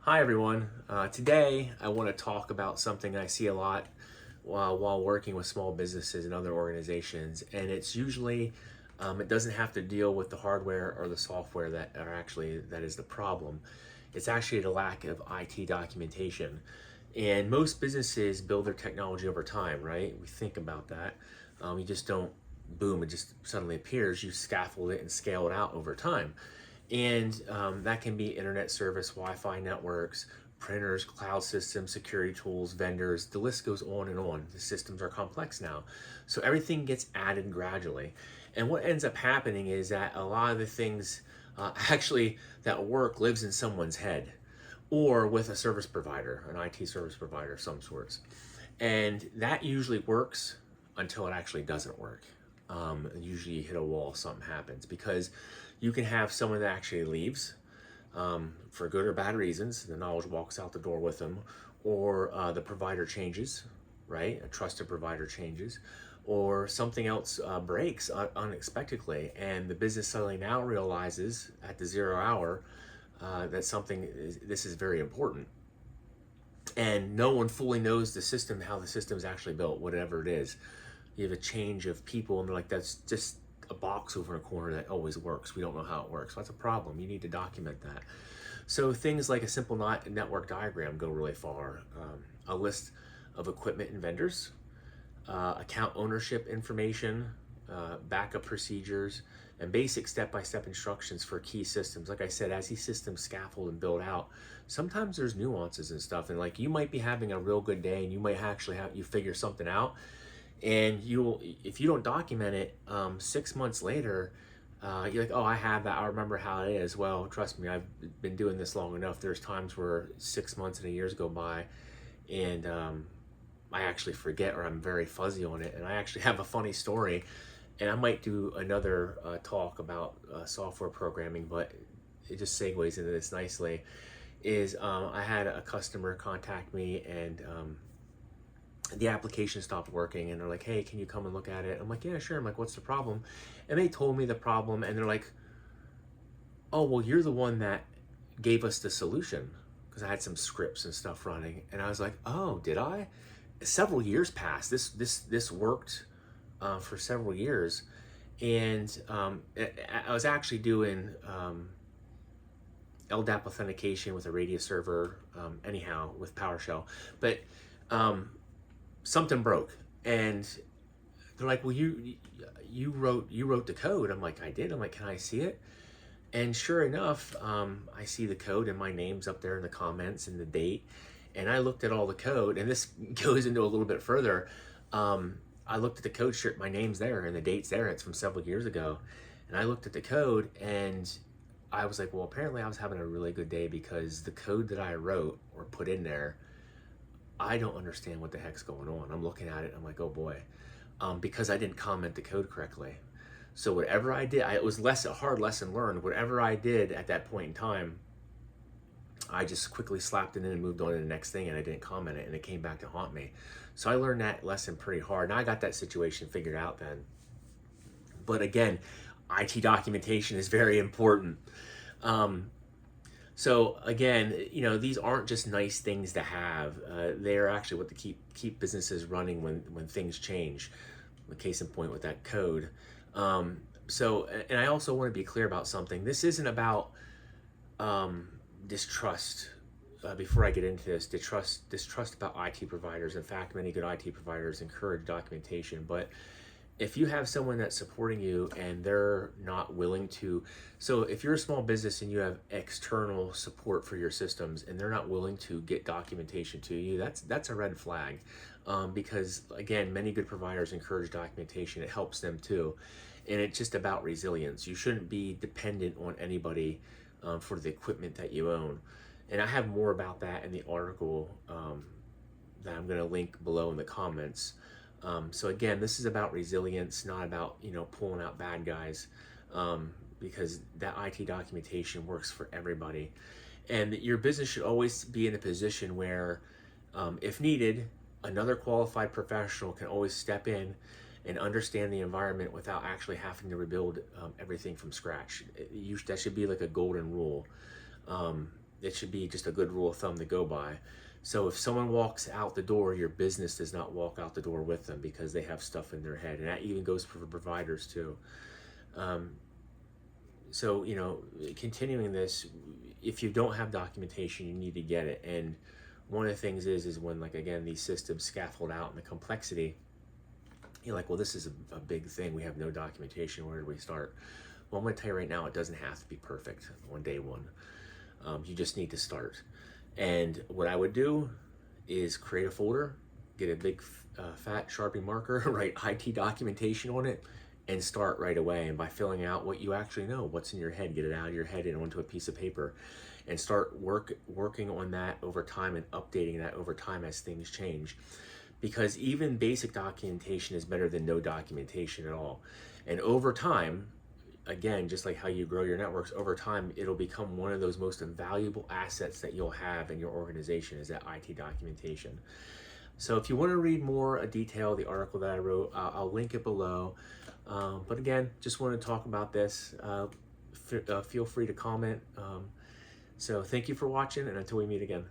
Hi everyone. Today I want to talk about something I see a lot while working with small businesses and other organizations, and it's usually it doesn't have to deal with the hardware or the software that is the problem. It's actually the lack of IT documentation, and most businesses build their technology over time, right? We think about that. You just don't boom, it just suddenly appears. You scaffold it and scale it out over time. And that can be internet service, Wi-Fi networks, printers, cloud systems, security tools, vendors. The list goes on and on. The systems are complex now. So everything gets added gradually. And what ends up happening is that a lot of the things actually that work lives in someone's head or with a service provider, an IT service provider of some sorts. And that usually works until it actually doesn't work. Usually you hit a wall, something happens because you can have someone that actually leaves for good or bad reasons. The knowledge walks out the door with them, or the provider changes, right? A trusted provider changes, or something else breaks unexpectedly, and the business suddenly now realizes at the 0 hour that this is very important, and no one fully knows the system, how the system is actually built, whatever it is. You have a change of people, and they're like, that's just a box over in a corner that always works. We don't know how it works. Well, that's a problem. You need to document that. So things like a simple network diagram go really far. A list of equipment and vendors, account ownership information, backup procedures, and basic step-by-step instructions for key systems. Like I said, as these systems scaffold and build out, sometimes there's nuances and stuff. And like you might be having a real good day, and you might actually you figure something out, and if you don't document it 6 months later, you're like, oh, I have that, I remember how it is. Well, trust me, I've been doing this long enough. There's times where 6 months and a years go by, and I actually forget, or I'm very fuzzy on it. And I actually have a funny story, and I might do another talk about software programming, but it just segues into this nicely. I had a customer contact me, and the application stopped working, and they're like, hey, can you come and look at it? I'm like, yeah, sure. I'm like, what's the problem? And they told me the problem, and they're like, oh, well, you're the one that gave us the solution, because I had some scripts and stuff running. And I was like, oh, did I? Several years passed. This worked for several years, and I was actually doing LDAP authentication with a Radius server, anyhow, with PowerShell. But something broke, and they're like, well, you wrote the code. I'm like, I did. I'm like, can I see it? And sure enough, I see the code, and my name's up there in the comments and the date. And I looked at all the code, and this goes into a little bit further. I looked at the code strip, my name's there and the date's there. It's from several years ago. And I looked at the code, and I was like, well, apparently I was having a really good day, because the code that I wrote or put in there, I don't understand what the heck's going on. I'm looking at it, I'm like, oh boy, because I didn't comment the code correctly. So whatever I did, it was a hard lesson learned. Whatever I did at that point in time, I just quickly slapped it in and moved on to the next thing, and I didn't comment it, and it came back to haunt me. So I learned that lesson pretty hard, and I got that situation figured out then. But again, IT documentation is very important. So again, these aren't just nice things to have. They are actually what to keep businesses running when things change. The case in point with that code. And I also want to be clear about something. This isn't about distrust. Before I get into this, distrust about IT providers. In fact, many good IT providers encourage documentation, but if you have someone that's supporting you and they're not willing to, so if you're a small business and you have external support for your systems and they're not willing to get documentation to you, that's a red flag. Because again, many good providers encourage documentation. It helps them too. And it's just about resilience. You shouldn't be dependent on anybody for the equipment that you own. And I have more about that in the article that I'm going to link below in the comments. So again, this is about resilience, not about pulling out bad guys, because that IT documentation works for everybody. And your business should always be in a position where, if needed, another qualified professional can always step in and understand the environment without actually having to rebuild everything from scratch. That should be like a golden rule. it should be just a good rule of thumb to go by. So if someone walks out the door, your business does not walk out the door with them because they have stuff in their head. And that even goes for providers too. So, continuing this, if you don't have documentation, you need to get it. And one of the things is when, like, again, these systems scaffold out in the complexity, you're like, well, this is a big thing. We have no documentation. Where do we start? Well, I'm going to tell you right now, it doesn't have to be perfect on day one. You just need to start. And what I would do is create a folder, get a big fat Sharpie marker, write IT documentation on it, and start right away. And by filling out what you actually know, what's in your head, get it out of your head and onto a piece of paper, and start working on that over time and updating that over time as things change. Because even basic documentation is better than no documentation at all. And over time, again, just like how you grow your networks, over time, it'll become one of those most invaluable assets that you'll have in your organization is that IT documentation. So if you want to read more detail, the article that I wrote, I'll link it below. But again, just want to talk about this. Feel free to comment. So thank you for watching, and until we meet again.